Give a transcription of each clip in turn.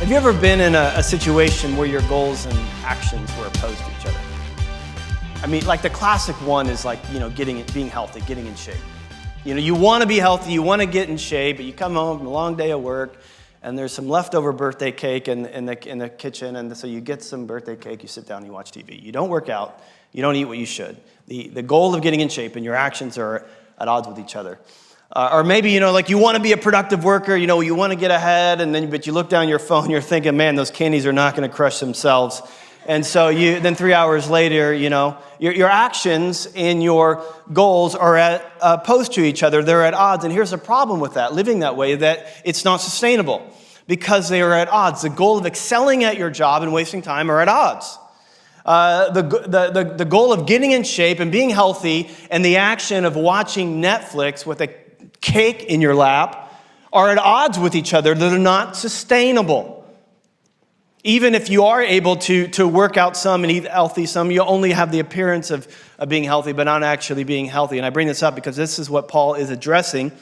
Have you ever been in a situation where your goals and actions were opposed to each other? I mean, like the classic one is like, being healthy, getting in shape. You want to be healthy, you want to get in shape, but you come home from a long day of work, and there's some leftover birthday cake in the kitchen, and so you get some birthday cake, you sit down and you watch TV. You don't work out, you don't eat what you should. The goal of getting in shape and your actions are at odds with each other. Or maybe, you want to be a productive worker, you want to get ahead, but you look down your phone, you're thinking, man, those candies are not going to crush themselves. And so then 3 hours later, your actions and your goals are opposed to each other. They're at odds. And here's the problem with that, living that way, that it's not sustainable because they are at odds. The goal of excelling at your job and wasting time are at odds. The goal of getting in shape and being healthy and the action of watching Netflix with a cake in your lap are at odds with each other. They're not sustainable. Even if you are able to work out some and eat healthy some, you only have the appearance of being healthy, but not actually being healthy. And I bring this up because this is what Paul is addressing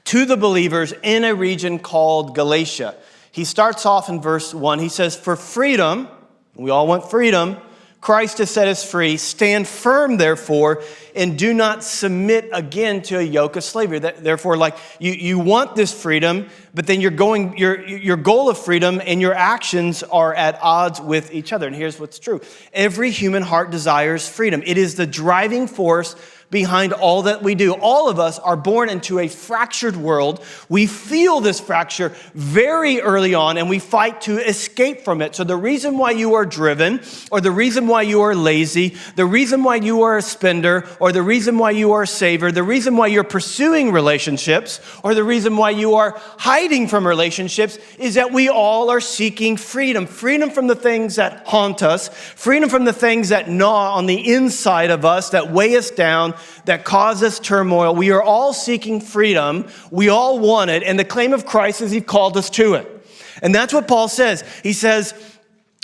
to the believers in a region called Galatia. He starts off in verse 1. He says, "For freedom," we all want freedom, "Christ has set us free. Stand firm, therefore, and do not submit again to a yoke of slavery." Therefore, you want this freedom, but then your goal of freedom and your actions are at odds with each other. And here's what's true. Every human heart desires freedom. It is the driving force behind all that we do. All of us are born into a fractured world. We feel this fracture very early on, and we fight to escape from it. So the reason why you are driven, or the reason why you are lazy, the reason why you are a spender, or the reason why you are a saver, the reason why you're pursuing relationships, or the reason why you are hiding from relationships is that we all are seeking freedom. Freedom from the things that haunt us, freedom from the things that gnaw on the inside of us, that weigh us down, that cause us turmoil. We are all seeking freedom. We all want it. And the claim of Christ is he called us to it. And that's what Paul says.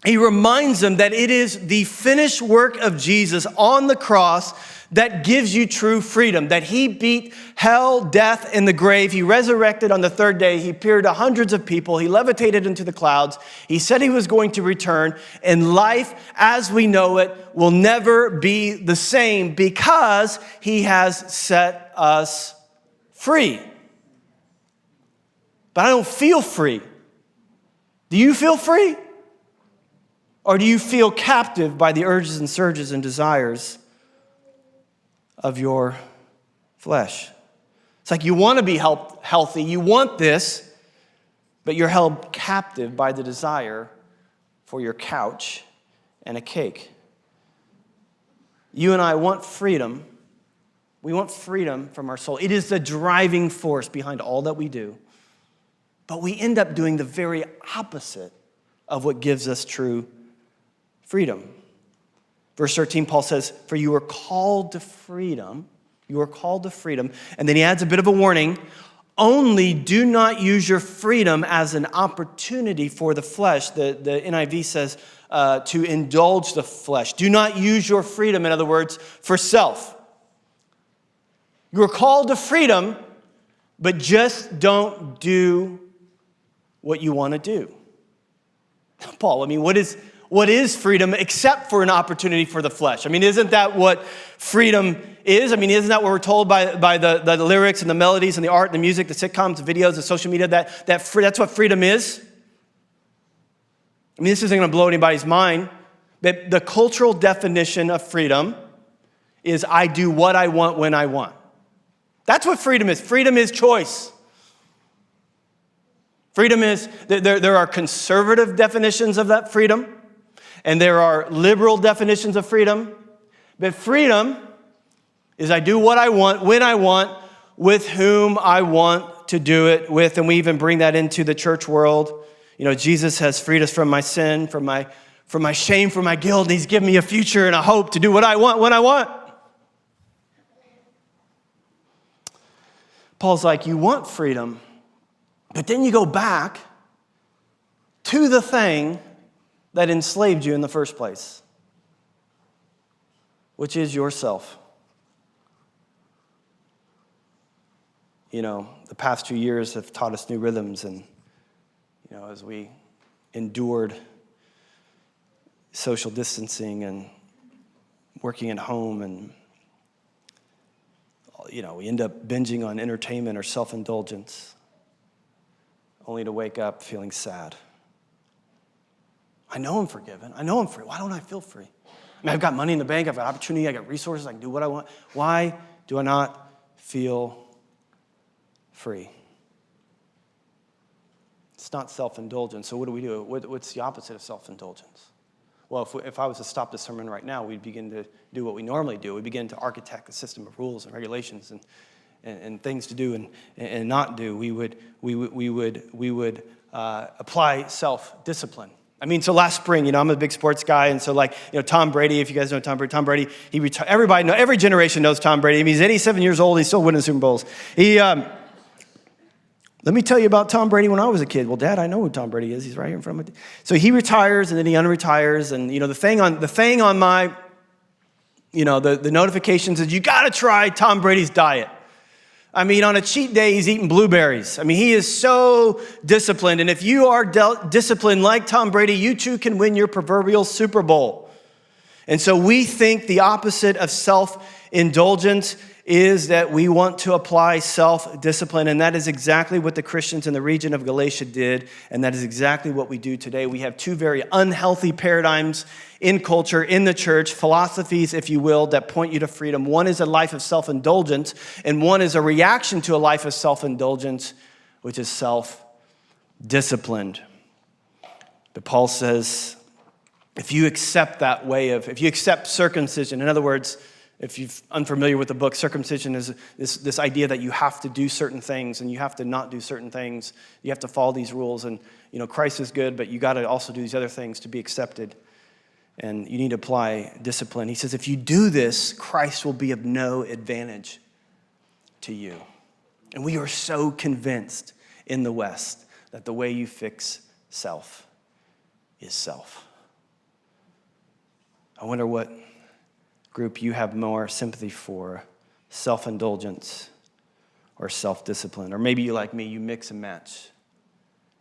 He reminds them that it is the finished work of Jesus on the cross that gives you true freedom, that he beat hell, death, and the grave. He resurrected on the third day. He appeared to hundreds of people. He levitated into the clouds. He said he was going to return, and life as we know it will never be the same because he has set us free. But I don't feel free. Do you feel free? Or do you feel captive by the urges and surges and desires of your flesh? It's like you want to be healthy, you want this, but you're held captive by the desire for your couch and a cake. You and I want freedom. We want freedom from our soul. It is the driving force behind all that we do. But we end up doing the very opposite of what gives us true freedom. Verse 13, Paul says, "For you are called to freedom." You are called to freedom. And then he adds a bit of a warning. "Only do not use your freedom as an opportunity for the flesh." The NIV says to indulge the flesh. Do not use your freedom, in other words, for self. You are called to freedom, but just don't do what you want to do. Paul, what is freedom except for an opportunity for the flesh? I mean, isn't that what freedom is? I mean, isn't that what we're told by the lyrics and the melodies and the art and the music, the sitcoms, the videos, the social media, that's what freedom is? I mean, this isn't going to blow anybody's mind. But the cultural definition of freedom is I do what I want when I want. That's what freedom is. Freedom is choice. Freedom is, there are conservative definitions of that freedom. And there are liberal definitions of freedom. But freedom is I do what I want, when I want, with whom I want to do it with. And we even bring that into the church world. Jesus has freed us from my sin, from my shame, from my guilt. And he's given me a future and a hope to do what I want, when I want. Paul's like, you want freedom, but then you go back to the thing that enslaved you in the first place, which is yourself. The past 2 years have taught us new rhythms, and as we endured social distancing and working at home, and we end up binging on entertainment or self-indulgence, only to wake up feeling sad. I know I'm forgiven. I know I'm free. Why don't I feel free? I mean, I've got money in the bank. I've got opportunity. I got resources. I can do what I want. Why do I not feel free? It's not self-indulgence. So what do? What's the opposite of self-indulgence? Well, if I was to stop the sermon right now, we'd begin to do what we normally do. We begin to architect a system of rules and regulations and things to do and not do. We would apply self-discipline. I mean, so last spring, I'm a big sports guy, and so Tom Brady, if you guys know Tom Brady, he retired. Every generation knows Tom Brady. I mean, he's 87 years old. He's still winning Super Bowls. Let me tell you about Tom Brady when I was a kid. Well, Dad, I know who Tom Brady is. He's right here in front of me. So he retires, and then he unretires, and the thing on my, the notifications is you got to try Tom Brady's diet. I mean, on a cheat day, he's eating blueberries. I mean, he is so disciplined. And if you are disciplined like Tom Brady, you too can win your proverbial Super Bowl. And so we think the opposite of self-indulgence is that we want to apply self-discipline. And that is exactly what the Christians in the region of Galatia did. And that is exactly what we do today. We have two very unhealthy paradigms in culture, in the church, philosophies, if you will, that point you to freedom. One is a life of self-indulgence, and one is a reaction to a life of self-indulgence, which is self-disciplined. But Paul says, if you accept circumcision, in other words, if you're unfamiliar with the book, circumcision is this idea that you have to do certain things and you have to not do certain things. You have to follow these rules, and Christ is good, but you got to also do these other things to be accepted. And you need to apply discipline. He says, if you do this, Christ will be of no advantage to you. And we are so convinced in the West that the way you fix self is self. I wonder what group you have more sympathy for, self-indulgence or self-discipline. Or maybe you, like me, you mix and match.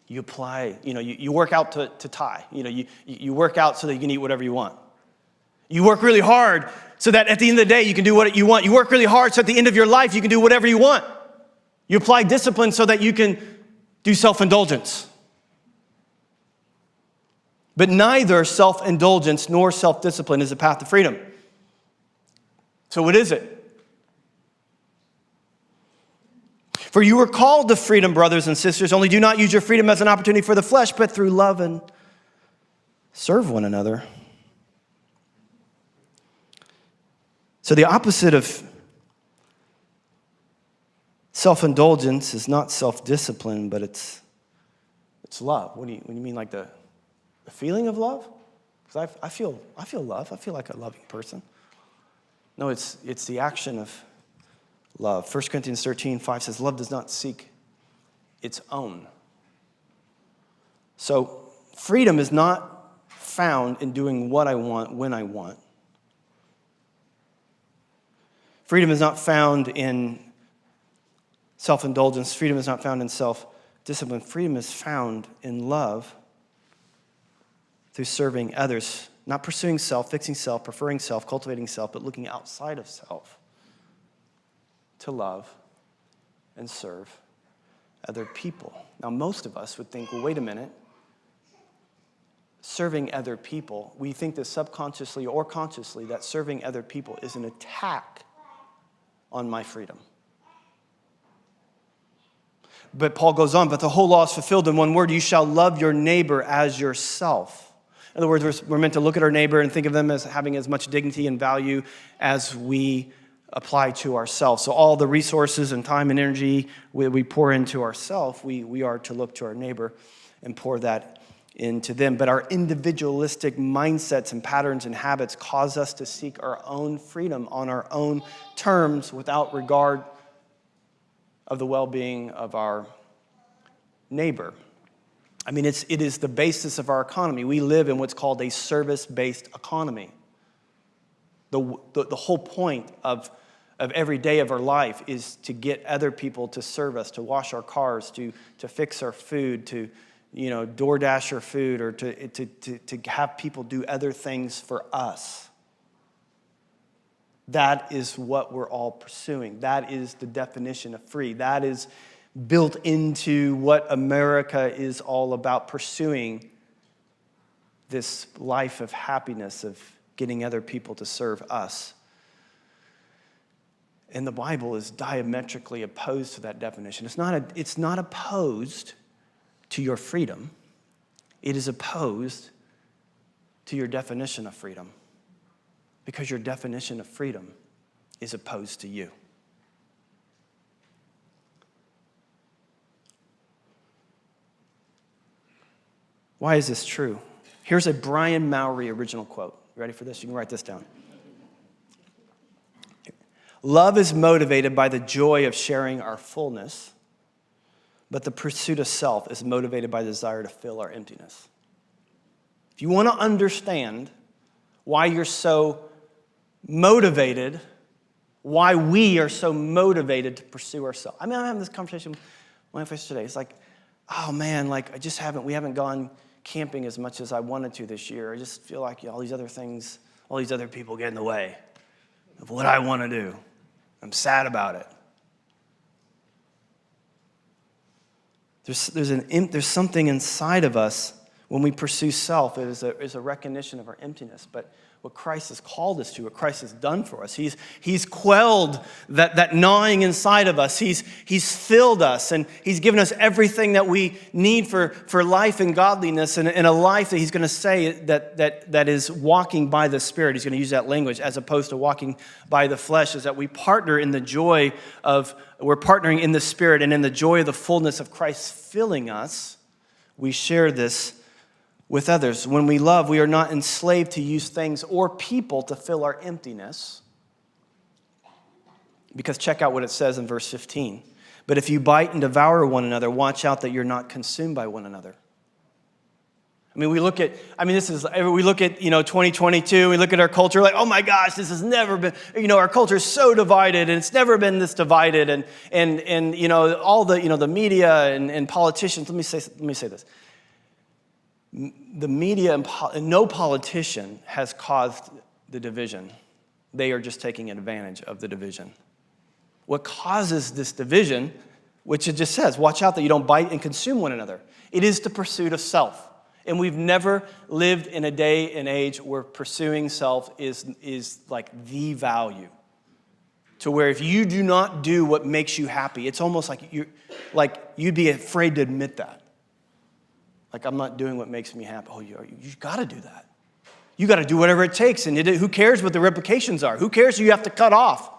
You apply, you work out to tie. You work out so that you can eat whatever you want. You work really hard so that at the end of the day you can do what you want. You work really hard so at the end of your life you can do whatever you want. You apply discipline so that you can do self-indulgence. But neither self-indulgence nor self-discipline is a path to freedom. So what is it? For you were called to freedom, brothers and sisters, only do not use your freedom as an opportunity for the flesh, but through love and serve one another. So the opposite of self-indulgence is not self-discipline, but it's love. What do you mean, like the feeling of love? Because I feel love. I feel like a loving person. No, it's the action of love. 1 Corinthians 13:5 says, love does not seek its own. So freedom is not found in doing what I want when I want. Freedom is not found in self-indulgence. Freedom is not found in self-discipline. Freedom is found in love through serving others, not pursuing self, fixing self, preferring self, cultivating self, but looking outside of self to love and serve other people. Now, most of us would think, well, wait a minute. Serving other people, we think that subconsciously or consciously that serving other people is an attack on my freedom. But Paul goes on, but the whole law is fulfilled in one word, you shall love your neighbor as yourself. In other words, we're meant to look at our neighbor and think of them as having as much dignity and value as we apply to ourselves. So all the resources and time and energy we pour into ourselves, we are to look to our neighbor and pour that into them. But our individualistic mindsets and patterns and habits cause us to seek our own freedom on our own terms without regard of the well-being of our neighbor. I mean, it is the basis of our economy. We live in what's called a service-based economy. The whole point of every day of our life is to get other people to serve us, to wash our cars, to fix our food, to DoorDash our food or to have people do other things for us. That is what we're all pursuing. That is the definition of free. That is built into what America is all about, pursuing this life of happiness, of getting other people to serve us. And the Bible is diametrically opposed to that definition. It's not opposed to your freedom. It is opposed to your definition of freedom, because your definition of freedom is opposed to you. Why is this true? Here's a Brian Mowry original quote. You ready for this? You can write this down. Love is motivated by the joy of sharing our fullness, but the pursuit of self is motivated by the desire to fill our emptiness. If you want to understand why you're so motivated, why we are so motivated to pursue ourselves. I'm having this conversation with my wife today. It's like, oh man, we haven't gone camping as much as I wanted to this year. I just feel like all these other things, all these other people get in the way of what I want to do. I'm sad about it. There's something inside of us when we pursue self. It is a recognition of our emptiness. But what Christ has called us to, what Christ has done for us, He's quelled that gnawing inside of us. He's filled us, and He's given us everything that we need for life and godliness, and a life that He's going to say that is walking by the Spirit. He's going to use that language as opposed to walking by the flesh, is that we partner in the joy we're partnering in the Spirit and in the joy of the fullness of Christ filling us. We share this with others. When we love, we are not enslaved to use things or people to fill our emptiness. Because check out what it says in verse 15. But if you bite and devour one another, watch out that you're not consumed by one another. We look at 2022, we look at our culture like, oh my gosh, this has never been, our culture is so divided, and it's never been this divided, and all the media and politicians. Let me say this. The media and no politician has caused the division. They are just taking advantage of the division. What causes this division, which it just says, watch out that you don't bite and consume one another. It is the pursuit of self. And we've never lived in a day and age where pursuing self is like the value. To where if you do not do what makes you happy, it's almost like you'd be afraid to admit that. Like, I'm not doing what makes me happy. Oh, you got to do that. You got to do whatever it takes. And who cares what the repercussions are? Who cares who you have to cut off?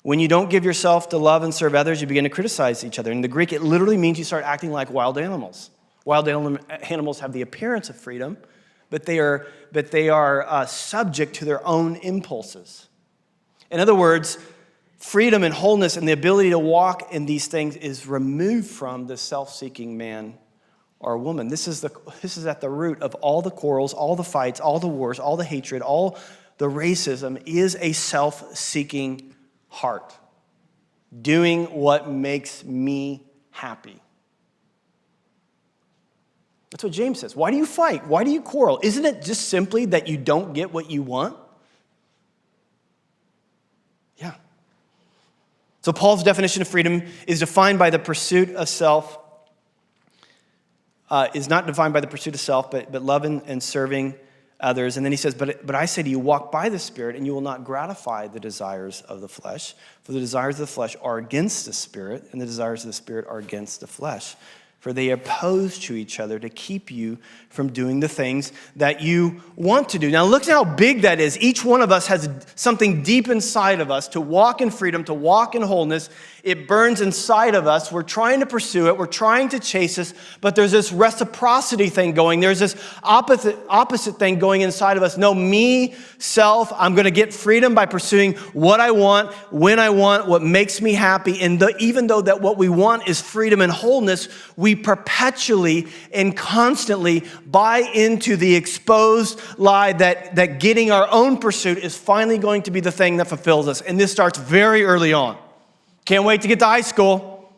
When you don't give yourself to love and serve others, you begin to criticize each other. In the Greek, it literally means you start acting like wild animals. Wild animals have the appearance of freedom, but they are subject to their own impulses. In other words, freedom and wholeness and the ability to walk in these things is removed from the self-seeking man or woman. This is at the root of all the quarrels, all the fights, all the wars, all the hatred, all the racism is a self-seeking heart. Doing what makes me happy. That's what James says. Why do you fight? Why do you quarrel? Isn't it just simply that you don't get what you want? Yeah. So Paul's definition of freedom is defined by the pursuit of self, is not defined by the pursuit of self, but loving and serving others. And then he says, but I say to you, walk by the Spirit, and you will not gratify the desires of the flesh. For the desires of the flesh are against the Spirit, and the desires of the Spirit are against the flesh. For they oppose to each other to keep you from doing the things that you want to do. Now look at how big that is. Each one of us has something deep inside of us to walk in freedom, to walk in wholeness. It burns inside of us. We're trying to pursue it. We're trying to chase this. But there's this reciprocity thing going. There's this opposite thing going inside of us. No, me, self, I'm going to get freedom by pursuing what I want, when I want, what makes me happy. And even though that what we want is freedom and wholeness, we perpetually and constantly buy into the exposed lie that getting our own pursuit is finally going to be the thing that fulfills us. And this starts very early on. Can't wait to get to high school.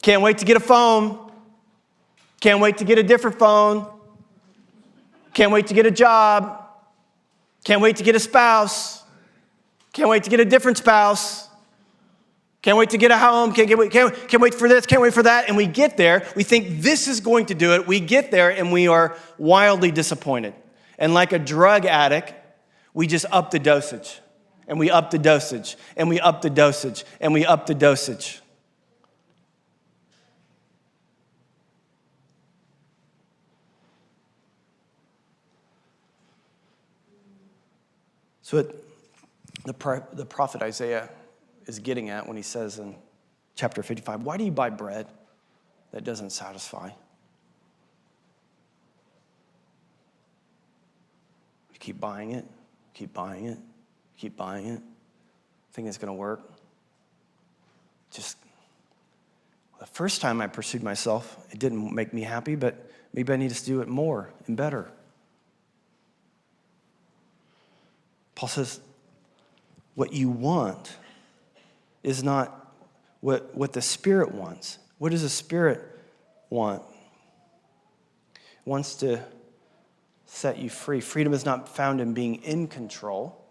Can't wait to get a phone. Can't wait to get a different phone. Can't wait to get a job. Can't wait to get a spouse. Can't wait to get a different spouse. Can't wait to get a home. Can't wait for this. Can't wait for that. And we get there. We think this is going to do it. We get there and we are wildly disappointed. And like a drug addict, we just up the dosage. And we up the dosage. And we up the dosage. And we up the dosage. So the prophet Isaiah is getting at when he says in chapter 55, why do you buy bread that doesn't satisfy? You keep buying it, keep buying it, keep buying it, think it's going to work. Just, the first time I pursued myself, it didn't make me happy, but maybe I need to do it more and better. Paul says, what you want is not what the Spirit wants. What does the Spirit want? It wants to set you free. Freedom is not found in being in control.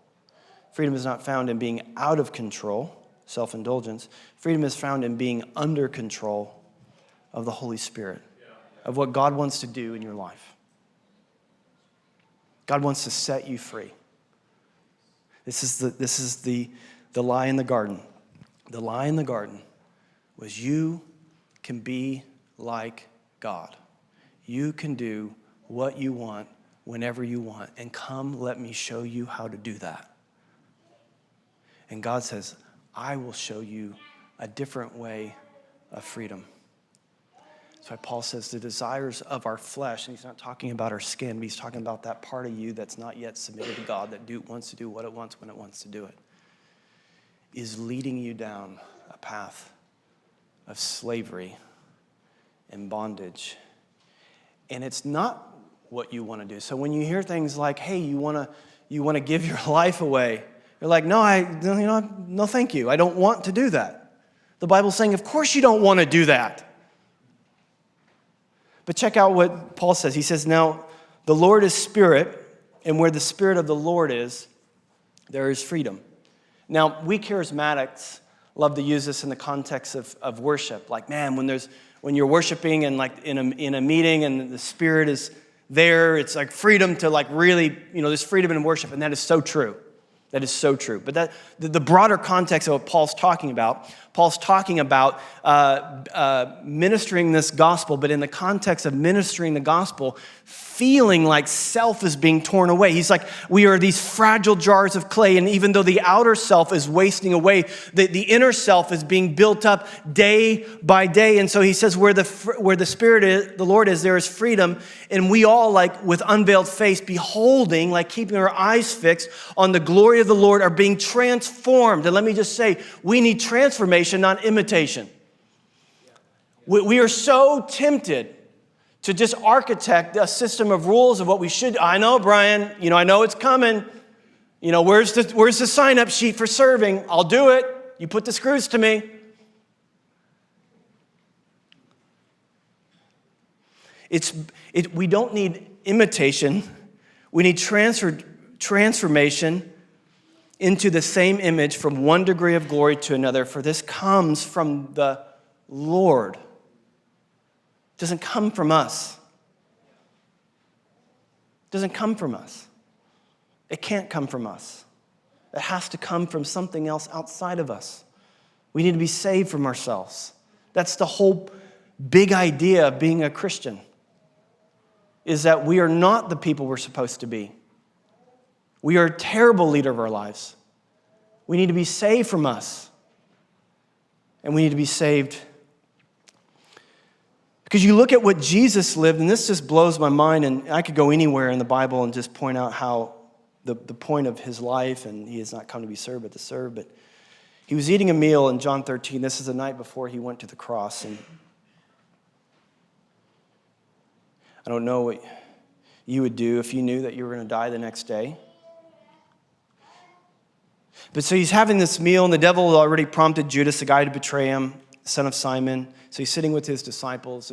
Freedom is not found in being out of control, self-indulgence. Freedom is found in being under control of the Holy Spirit, of what God wants to do in your life. God wants to set you free. This is the lie in the garden. The lie in the garden was you can be like God. You can do what you want whenever you want. And come, let me show you how to do that. And God says, I will show you a different way of freedom. That's why Paul says the desires of our flesh, and he's not talking about our skin, but he's talking about that part of you that's not yet submitted to God, that wants to do what it wants when it wants to do it, is leading you down a path of slavery and bondage. And it's not what you want to do. So when you hear things like, hey, you want to give your life away, you're like, no, thank you. I don't want to do that. The Bible's saying, of course you don't want to do that. But check out what Paul says. He says, now, the Lord is spirit, and where the Spirit of the Lord is, there is freedom. Now, we charismatics love to use this in the context of worship. Like, man, when you're worshiping and like in a meeting and the Spirit is there, it's like freedom to like really, there's freedom in worship, and that is so true. That is so true. But the broader context of what Paul's talking about ministering this gospel, but in the context of ministering the gospel, feeling like self is being torn away. He's like, we are these fragile jars of clay, and even though the outer self is wasting away, the inner self is being built up day by day. And so he says, where the Spirit is, the Lord is, there is freedom. And we all, like with unveiled face, beholding, like keeping our eyes fixed on the glory of the Lord, are being transformed. And let me just say, we need transformation, not imitation. We are so tempted to just architect a system of rules of what we should. I know, Brian, I know it's coming. Where's the sign-up sheet for serving? I'll do it. You put the screws to me. We don't need imitation. We need transformation into the same image from one degree of glory to another, for this comes from the Lord. It doesn't come from us. It doesn't come from us. It can't come from us. It has to come from something else outside of us. We need to be saved from ourselves. That's the whole big idea of being a Christian, is that we are not the people we're supposed to be. We are a terrible leader of our lives. We need to be saved from us. And we need to be saved. Because you look at what Jesus lived, and this just blows my mind, and I could go anywhere in the Bible and just point out how the point of his life, and he has not come to be served, but to serve. But he was eating a meal in John 13. This is the night before he went to the cross. And I don't know what you would do if you knew that you were going to die the next day. But so he's having this meal, and the devil had already prompted Judas, the guy to betray him, son of Simon. So he's sitting with his disciples,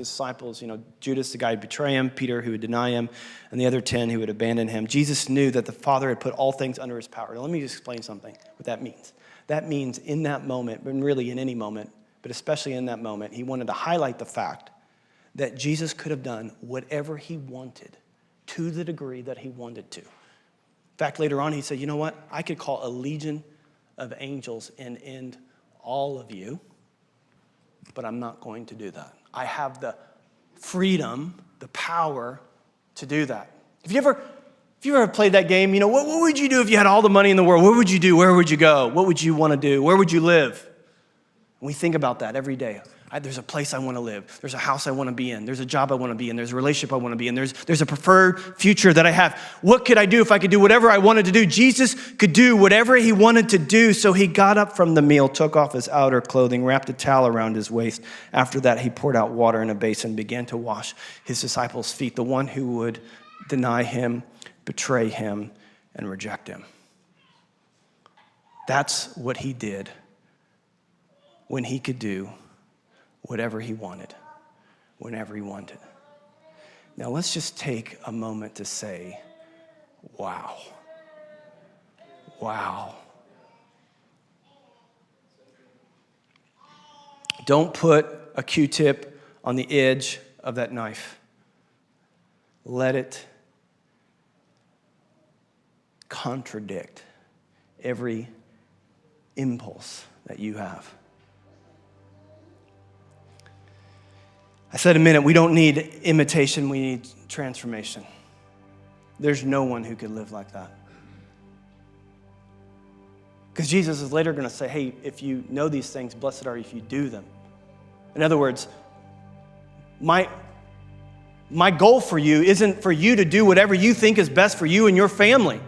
Judas, the guy who would betray him, Peter, who would deny him, and the other 10 who would abandon him. Jesus knew that the Father had put all things under his power. Now, let me just explain something, what that means. That means in that moment, and really in any moment, but especially in that moment, he wanted to highlight the fact that Jesus could have done whatever he wanted to the degree that he wanted to. In fact, later on, he said, you know what? I could call a legion of angels and end all of you, but I'm not going to do that. I have the freedom, the power to do that. If you ever played that game, what would you do if you had all the money in the world? What would you do? Where would you go? What would you want to do? Where would you live? And we think about that every day. There's a place I want to live. There's a house I want to be in. There's a job I want to be in. There's a relationship I want to be in. There's a preferred future that I have. What could I do if I could do whatever I wanted to do? Jesus could do whatever he wanted to do. So he got up from the meal, took off his outer clothing, wrapped a towel around his waist. After that, he poured out water in a basin and began to wash his disciples' feet, the one who would deny him, betray him, and reject him. That's what he did when he could do whatever he wanted, whenever he wanted. Now let's just take a moment to say, wow. Wow. Don't put a Q-tip on the edge of that knife. Let it contradict every impulse that you have. I said a minute, we don't need imitation, we need transformation. There's no one who could live like that. Because Jesus is later going to say, hey, if you know these things, blessed are you if you do them. In other words, my goal for you isn't for you to do whatever you think is best for you and your family.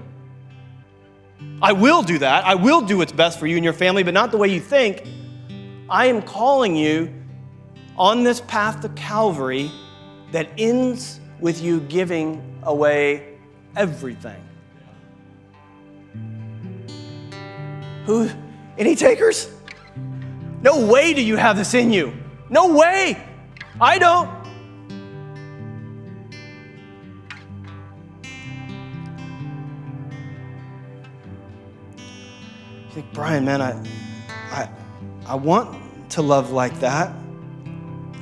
I will do that. I will do what's best for you and your family, but not the way you think. I am calling you on this path to Calvary that ends with you giving away everything. Any takers? No way do you have this in you. No way. I don't. You think, Brian, man, I want to love like that.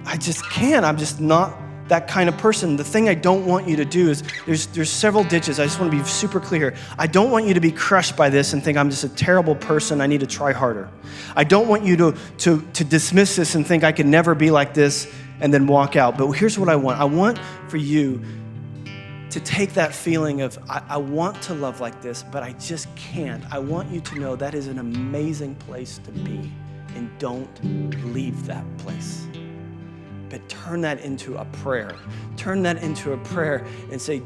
I just can't. I'm just not that kind of person. The thing I don't want you to do is, there's several ditches. I just want to be super clear. I don't want you to be crushed by this and think I'm just a terrible person. I need to try harder. I don't want you to dismiss this and think I can never be like this and then walk out. But here's what I want. I want for you to take that feeling of, I want to love like this, but I just can't. I want you to know that is an amazing place to be, and don't leave that place. But turn that into a prayer. Turn that into a prayer and say,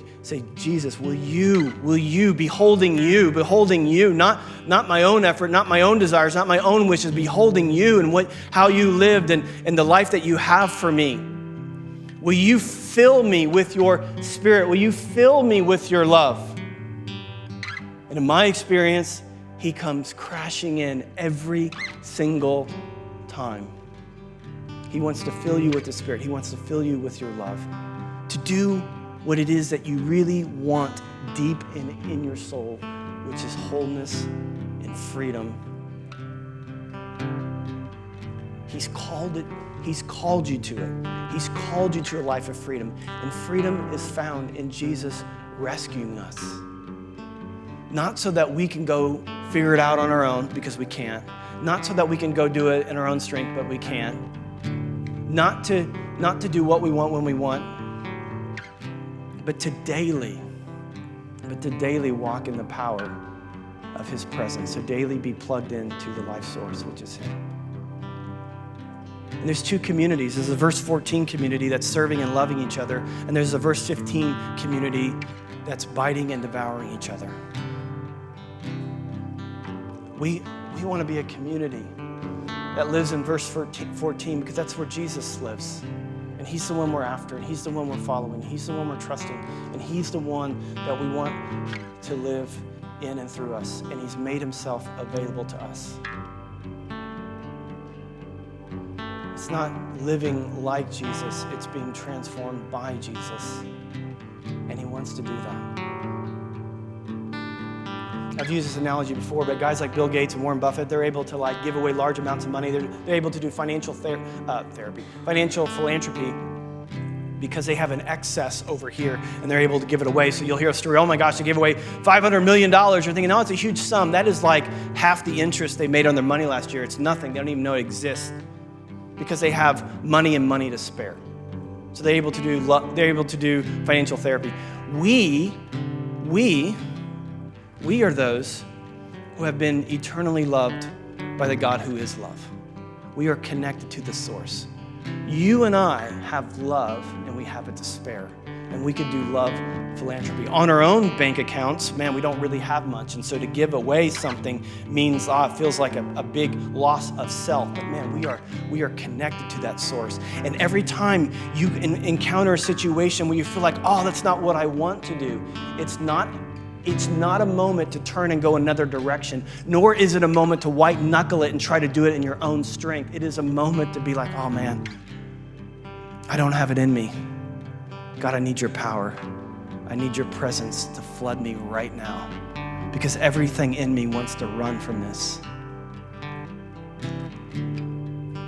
Jesus, will you, beholding you, not my own effort, not my own desires, not my own wishes, beholding you and how you lived and the life that you have for me. Will you fill me with your spirit? Will you fill me with your love? And in my experience, he comes crashing in every single time. He wants to fill you with the Spirit. He wants to fill you with your love. To do what it is that you really want deep in your soul, which is wholeness and freedom. He's called you to it. He's called you to a life of freedom. And freedom is found in Jesus rescuing us. Not so that we can go figure it out on our own, because we can't. Not so that we can go do it in our own strength, but we can't. Not to do what we want when we want, but to daily walk in the power of his presence, to daily be plugged into the life source, which is him. And there's two communities. There's a verse 14 community that's serving and loving each other, and there's a verse 15 community that's biting and devouring each other. We want to be a community that lives in verse 14 because that's where Jesus lives. And he's the one we're after, and he's the one we're following, he's the one we're trusting, and he's the one that we want to live in and through us. And he's made himself available to us. It's not living like Jesus. It's being transformed by Jesus. And he wants to do that. I've used this analogy before, but guys like Bill Gates and Warren Buffett, they're able to give away large amounts of money. They're able to do financial financial philanthropy, because they have an excess over here and they're able to give it away. So you'll hear a story, oh my gosh, they gave away $500 million. You're thinking, oh, it's a huge sum. That is like half the interest they made on their money last year. It's nothing. They don't even know it exists because they have money and money to spare. So they're able to do financial therapy. We are those who have been eternally loved by the God who is love. We are connected to the source. You and I have love, and we have it to spare. And we could do love philanthropy. On our own bank accounts, man, we don't really have much. And so to give away something means, it feels like a big loss of self. But man, we are connected to that source. And every time you encounter a situation where you feel like, oh, that's not what I want to do, it's not a moment to turn and go another direction, nor is it a moment to white knuckle it and try to do it in your own strength. It is a moment to be like, oh man, I don't have it in me. God, I need your power. I need your presence to flood me right now, because everything in me wants to run from this.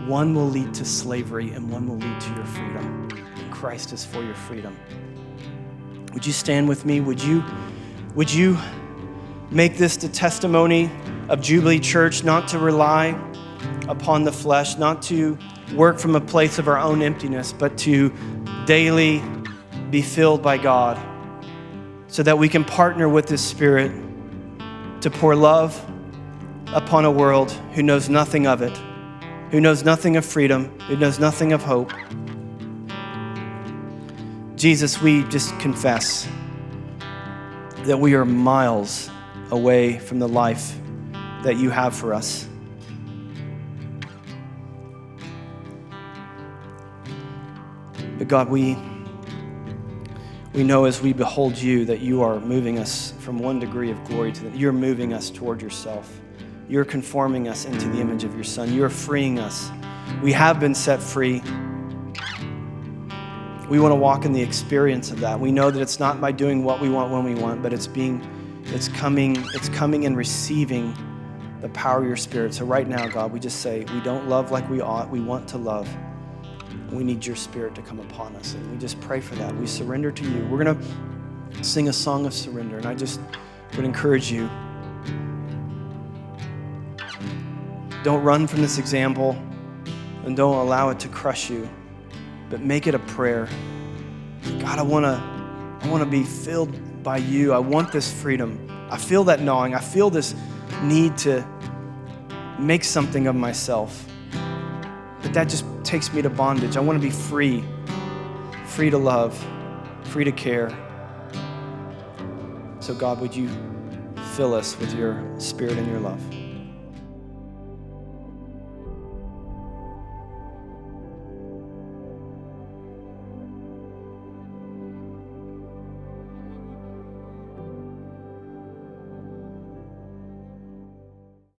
One will lead to slavery and one will lead to your freedom. Christ is for your freedom. Would you stand with me? Would you make this the testimony of Jubilee Church, not to rely upon the flesh, not to work from a place of our own emptiness, but to daily be filled by God, so that we can partner with His Spirit to pour love upon a world who knows nothing of it, who knows nothing of freedom, who knows nothing of hope. Jesus, we just confess that we are miles away from the life that you have for us. But God, we know as we behold you that you are moving us from one degree of glory to the other. You're moving us toward yourself. You're conforming us into the image of your Son. You're freeing us. We have been set free. We want to walk in the experience of that. We know that it's not by doing what we want when we want, but it's coming and receiving the power of your Spirit. So right now, God, we just say we don't love like we ought. We want to love. We need your Spirit to come upon us, and we just pray for that. We surrender to you. We're going to sing a song of surrender, and I just would encourage you, don't run from this example and don't allow it to crush you, but make it a prayer. God, I want to be filled by you. I want this freedom. I feel that gnawing. I feel this need to make something of myself. But that just takes me to bondage. I want to be free to love, free to care. So God, would you fill us with your Spirit and your love?